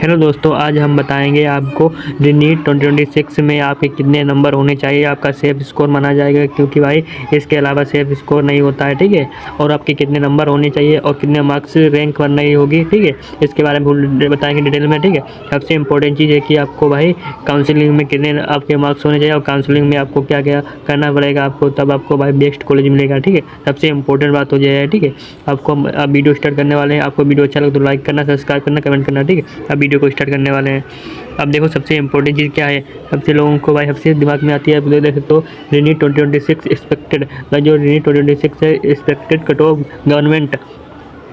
Hello दोस्तों, आज हम बताएंगे आपको नीट 2026 में आपके कितने नंबर होने चाहिए, आपका सेफ स्कोर माना जाएगा क्योंकि भाई इसके अलावा सेफ स्कोर नहीं होता है। ठीक है, और आपके कितने नंबर होने चाहिए और कितने मार्क्स रैंक बननी होगी। ठीक है, इसके बारे में बताएंगे डिटेल में। ठीक है, सबसे इंपॉर्टेंट चीज़ है कि आपको भाई काउंसलिंग में कितने आपके मार्क्स होने चाहिए और काउंसलिंग में आपको क्या क्या करना पड़ेगा आपको, तब आपको भाई बेस्ट कॉलेज मिलेगा। ठीक है, सबसे इंपॉर्टेंट बात हो जाए। ठीक है, आपको अब वीडियो स्टार्ट करने वाले हैं। आपको वीडियो अच्छा लगे तो लाइक करना, सब्सक्राइब करना, कमेंट करना। ठीक है, अब वीडियो को स्टार्ट करने वाले हैं। अब देखो सबसे इंपॉर्टेंट चीज़ क्या है, सबसे लोगों को भाई सबसे दिमाग में आती है। आप देख सकते हो नीट 2026 एक्सपेक्टेड, जो नीट 2026 है एक्सपेक्टेड कट ऑफ गवर्नमेंट,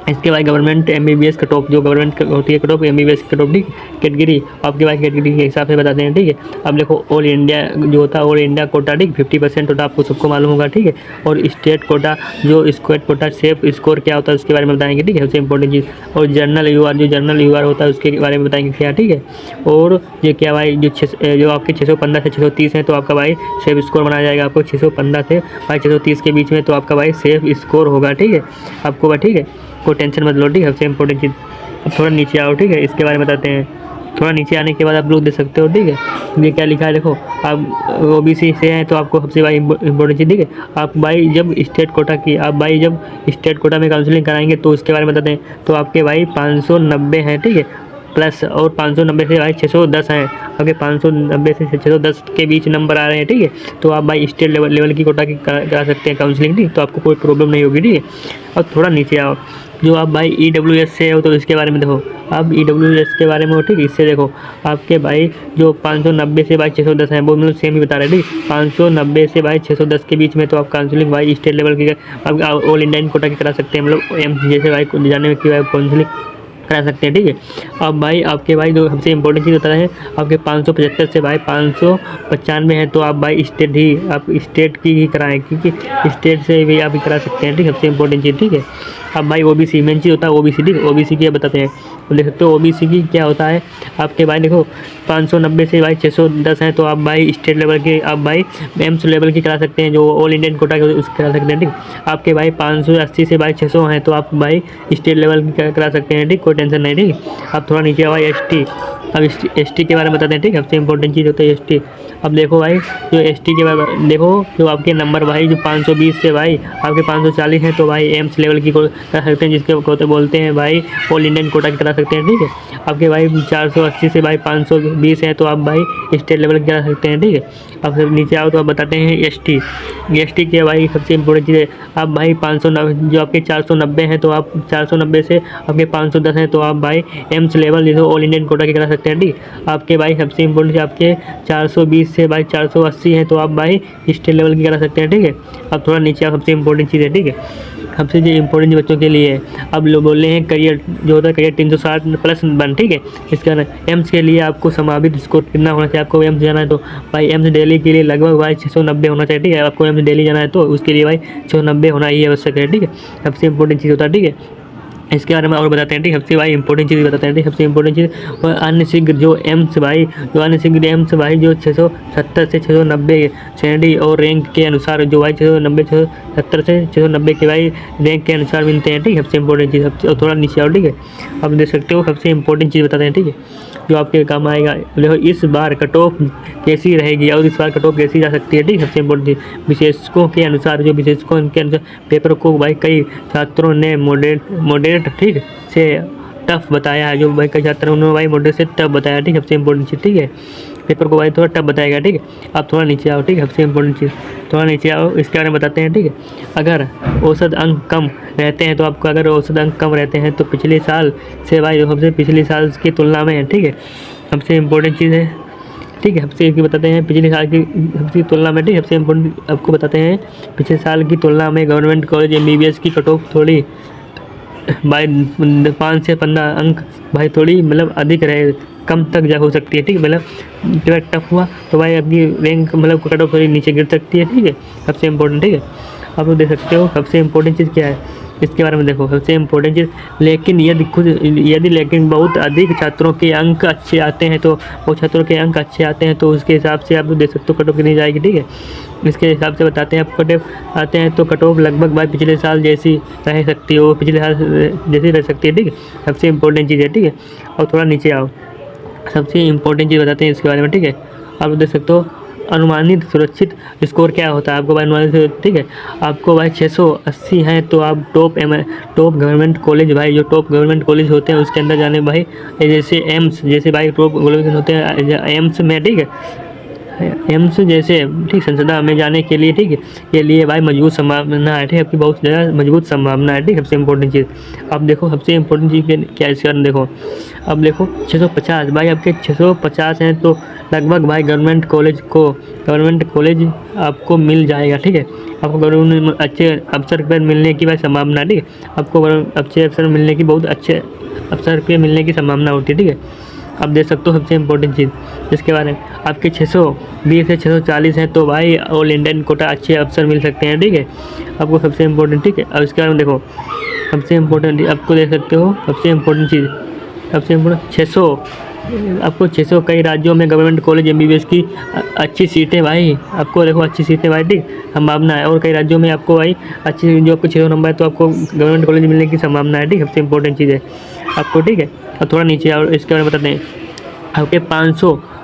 इसके बाद गवर्नमेंट एमबीबीएस कट ऑफ, जो गवर्नमेंट होती है cut off, MBBS cut off. ठीक, कैटेगरी आपके पास कैटेगरी के हिसाब से बताते हैं। ठीक है, अब देखो ऑल इंडिया जो होता है, ऑल इंडिया कोटा, ठीक 50% कोटा आपको सबको मालूम होगा। ठीक है, और स्टेट कोटा, जो स्टेट कोटा सेफ स्कोर क्या होता है उसके बारे में बताएंगे। ठीक है, सबसे इंपॉर्टेंट चीज़। और जनरल यूआर, जो जनरल यूआर होता है उसके बारे में बताएंगे क्या। ठीक है, और ये क्या भाई जो आपके 615 से 630 हैं तो आपका भाई सेफ स्कोर बनाया जाएगा। आपको 615 से भाई 630 के बीच में तो आपका भाई सेफ स्कोर होगा। ठीक है, आपको भाई ठीक है, कोई टेंशन मत लो। ठीक है, सबसे इंपॉर्टेंट चीज़। अब थोड़ा नीचे आओ। ठीक है, इसके बारे में बताते हैं। थोड़ा नीचे आने के बाद आप लोग देख सकते हो। ठीक है, ये क्या लिखा है देखो, आप ओबीसी से हैं तो आपको सबसे भाई इंपॉर्टेंट चीज़। ठीक है, आप भाई जब स्टेट कोटा की, आप भाई जब स्टेट कोटा में काउंसलिंग कराएंगे तो उसके बारे में बताते हैं। तो आपके भाई 590 हैं। ठीक है, प्लस और 590 से भाई 610 हैं। आपके 590 से 610 के बीच नंबर आ रहे हैं। ठीक है, तो आप भाई स्टेट लेवल की कोटा की करा सकते हैं काउंसलिंग। ठीक, तो आपको कोई प्रॉब्लम नहीं होगी। ठीक है, और थोड़ा नीचे आओ, जो आप भाई ईडब्ल्यूएस से हो तो इसके बारे में देखो, आप ईडब्ल्यूएस के बारे में हो। ठीक, इससे देखो आपके भाई जो 590 से भाई 610 हैं, वो मतलब सेम ही बता रहे हैं। ठीक, 590 से भाई 610 के बीच में तो आप काउंसलिंग भाई स्टेट लेवल की आप ऑल इंडियन कोटा की करा सकते हैं, मतलब एम्स जैसे भाई जाने में की भाई काउंसलिंग करा सकते हैं। ठीक है, अब भाई आपके भाई जो सबसे इंपॉर्टेंट चीज़ होता है, आपके 575 से भाई 595 हैं तो आप भाई स्टेट ही, आप स्टेट की ही कराएं क्योंकि स्टेट से भी आप करा सकते हैं। ठीक है, सबसे इंपॉर्टेंट चीज़। ठीक है, अब भाई ओबीसी मेन चीज़ होता है ओबीसी। ठीक, ओबीसी की बताते हैं, तो देख सकते हो ओबीसी की क्या होता है। आपके भाई देखो 590 से भाई 610 हैं तो आप भाई स्टेट लेवल के, आप भाई एम्स लेवल की करा सकते हैं, जो ऑल इंडियन कोटा के उसके करा सकते हैं। ठीक, आपके भाई 580 से भाई 600 हैं तो आप भाई स्टेट लेवल की करा सकते हैं। ठीक, कोई टेंशन नहीं। ठीक, अब थोड़ा नीचे भाई एसटी, अब एसटी के बारे में बताते हैं। ठीक, सबसे इंपॉर्टेंट चीज़ होता है एसटी। अब देखो भाई जो एसटी के बारे में देखो, जो आपके नंबर भाई जो 520 से भाई आपके 540 हैं तो भाई एम्स लेवल की करा सकते हैं, जिसके बोलते हैं भाई ऑल इंडियन कोटा की करा सकते हैं। ठीक है, आपके भाई 480 से भाई 520 हैं तो आप भाई स्टेट लेवल की करा सकते हैं। ठीक है, अब फिर नीचे आओ तो आप बताते हैं एसटी। एसटी के भाई सबसे इंपॉर्टेंट चीज़ है, आप भाई 590 जो आपके 490 हैं तो आप 490 से आपके 510 हैं तो आप भाई एम्स लेवल जैसे ऑल इंडियन कोटा की करा सकते हैं। ठीक, आपके भाई सबसे इंपॉर्टेंट आपके 420 से भाई 480 हैं तो आप भाई स्टेट लेवल की करा सकते हैं। ठीक है, अब थोड़ा नीचे आप सबसे इंपॉर्टेंट चीज़ है। ठीक है, सबसे जो इंपॉर्टेंट बच्चों के लिए है, अब लोग बोल रहे हैं करियर जो होता है करियर 360 प्लस बन। ठीक है, इसका एम्स के लिए आपको संभावित स्कोर कितना होना चाहिए, आपको एम्स जाना है तो भाई एम्स दिल्ली के लिए लगभग भाई 690 होना चाहिए। ठीक है, आपको एम्स दिल्ली जाना है तो उसके लिए भाई 690 होना ही आवश्यक है। ठीक है, सबसे इंपॉर्टेंट चीज़ होता है। ठीक है, इसके बारे में और बताते हैं। ठीक, सबसे भाई इंपॉर्टेंट चीज़ बताते हैं। ठीक, सबसे इंपॉर्टेंट चीज़ और अन्य शीघ्र जो एम्स भाई, जो अन्य शीघ्र एम्स भाई जो 670 से 690 श्रेणी और रैंक के अनुसार जो भाई 690 670 से 690 के भाई रैंक के अनुसार मिलते हैं। ठीक, सबसे इंपॉर्टेंट चीज़। सबसे थोड़ा नीचे आओ। ठीक है, आप देख सकते हो सबसे इंपॉर्टेंट चीज़ बताते हैं। ठीक है, जो आपके काम आएगा, देखो इस बार कट ऑफ कैसी रहेगी और इस बार कट ऑफ कैसी जा सकती है। ठीक, सबसे इंपॉर्टेंट चीज़ विशेषज्ञों के अनुसार, जो विशेषज्ञों के अनुसार पेपर को भाई कई छात्रों ने मॉडरेट ठीक से टफ बताया है, जो भाई कई छात्रों ने भाई मॉडरेट से टफ बताया। ठीक, सबसे इंपॉर्टेंट चीज़। ठीक है, पेपर को भाई थोड़ा टफ बताएगा। ठीक है, आप थोड़ा नीचे आओ। ठीक है, सबसे इंपॉर्टेंट चीज़, थोड़ा नीचे आओ, इसके बारे में बताते हैं। ठीक है, अगर औसत अंक कम रहते हैं तो आपको, अगर औसत अंक कम रहते हैं तो पिछले साल से भाई सबसे पिछले साल की तुलना में, ठीक है, सबसे इंपॉर्टेंट चीज़ है। ठीक है, सबसे एक बताते हैं पिछले साल की सबसे तुलना में। ठीक, सबसे इंपॉर्टेंट आपको बताते हैं पिछले साल की तुलना में गवर्नमेंट कॉलेज एमबीबीएस की कट ऑफ थोड़ी भाई 5 से 15 अंक भाई थोड़ी मतलब अधिक रहे, कम तक जा हो सकती है। ठीक है, मतलब जब टफ हुआ तो भाई आपकी रैंक मतलब कट ऑफ थोड़ी नीचे गिर सकती है। ठीक है, सबसे इंपॉर्टेंट। ठीक है, आप लोग देख सकते हो सबसे इंपॉर्टेंट चीज़ क्या है इसके बारे में देखो, सबसे इंपॉर्टेंट चीज़, लेकिन लेकिन बहुत अधिक छात्रों के अंक अच्छे आते हैं तो बहुत छात्रों के अंक अच्छे आते हैं तो उसके हिसाब से आप लोग देख सकते हो कट ऑफ कितनी जाएगी। ठीक है, इसके हिसाब से बताते हैं, आप कट ऑफ आते हैं तो कट ऑफ लगभग भाई पिछले साल जैसी रह सकती है, वो पिछले साल जैसी रह सकती है। ठीक है, सबसे इंपॉर्टेंट चीज़ है। ठीक है, और थोड़ा नीचे आओ। सबसे इम्पोर्टेंट चीज़ बताते हैं इसके बारे में, ठीक है। आप देख सकते हो अनुमानित सुरक्षित स्कोर क्या होता है आपको भाई अनुमानित, ठीक है। आपको भाई 680 हैं तो आप टॉप गवर्नमेंट कॉलेज भाई, जो टॉप गवर्नमेंट कॉलेज होते हैं उसके अंदर जाने भाई, जैसे एम्स जैसे भाई टॉप कॉलेज होते हैं एम्स में, ठीक है। एम्स जैसे ठीक संस्था में जाने के लिए, ठीक है, के लिए भाई मजबूत संभावना है, ठीक है, आपकी बहुत ज़्यादा मजबूत संभावना है, ठीक है। सबसे इम्पोर्टेंट चीज़ अब देखो, सबसे इम्पोर्टेंट चीज़ क्या है इसके बारे में देखो। अब देखो 650 भाई आपके 650 हैं तो लगभग भाई गवर्नमेंट कॉलेज आपको मिल जाएगा, ठीक है। आपको गवर्नमेंट में अच्छे अवसर पर मिलने की भाई संभावना है, ठीक है। आपको अच्छे अवसर मिलने की बहुत अच्छे अवसर पे मिलने की संभावना होती है, ठीक है। आप देख सकते हो सबसे इम्पोर्टेंट चीज़ इसके बारे में, आपके 620 से 640 हैं तो भाई ऑल इंडियन कोटा अच्छे अवसर मिल सकते हैं, ठीक है। आपको सबसे इम्पोर्टेंट, ठीक है। अब इसके बारे में देखो सबसे इम्पोर्टेंट आपको देख सकते हो सबसे इम्पोर्टेंट चीज़, सबसे इम्पोर्टेंट 600 आपको 600 कई राज्यों में गवर्नमेंट कॉलेज MBBS की अच्छी सीटें भाई, आपको देखो अच्छी सीटें भाई, ठीक संभावना है। और कई राज्यों में आपको भाई अच्छी, जो आपको 600 नंबर है तो आपको गवर्नमेंट कॉलेज मिलने की संभावना है, ठीक। सबसे इम्पोर्टेंट चीज़ है आपको, ठीक है। और थोड़ा नीचे और इसके बारे में बताते हैं, आपके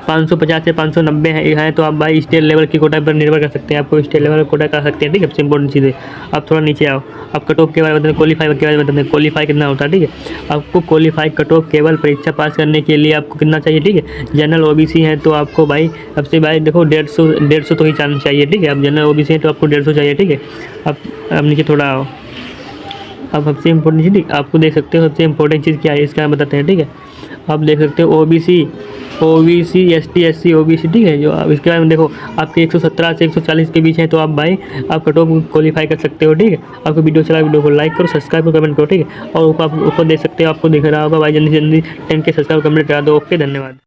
550 से 590 है तो आप भाई स्टेट लेवल की कोटा पर निर्भर कर सकते हैं, आपको स्टेट लेवल कोटा कर सकते हैं, ठीक है। सबसे इंपॉर्टेंट चीज़ है। आप थोड़ा नीचे आओ, आप कट ऑफ के बारे में बताते हैं, क्वालीफाई के बारे में बताते हैं, क्वालीफाई कितना होता है, ठीक है। आपको क्वालीफाई कट ऑफ केवल परीक्षा पास करने के लिए आपको कितना चाहिए, ठीक है। जनरल OBC है तो आपको भाई सबसे भाई देखो 150 तो ही चांस चाहिए, ठीक है। आप जनरल OBC है तो आपको 150 चाहिए, ठीक है। आप नीचे थोड़ा आओ, अब सबसे इम्पोर्टेंट चीज़ आपको देख सकते हो सबसे इम्पोर्टेंट चीज़ क्या है इसका बताते हैं, ठीक है। आप देख सकते हो OBC ST SC OBC, ठीक है। जो आप इसके बारे में देखो आपके 117 से 140 के बीच है तो आप भाई आप कट ऑफ क्वालीफाई कर सकते हो, ठीक है। आपको वीडियो चला वीडियो को लाइक करो, सब्सक्राइब करो, कमेंट करो, ठीक है। और ऊपर देख सकते हो, आपको दिख रहा होगा भाई, जल्दी 10K सब्सक्राइब कमेंट करा दो। ओके, धन्यवाद।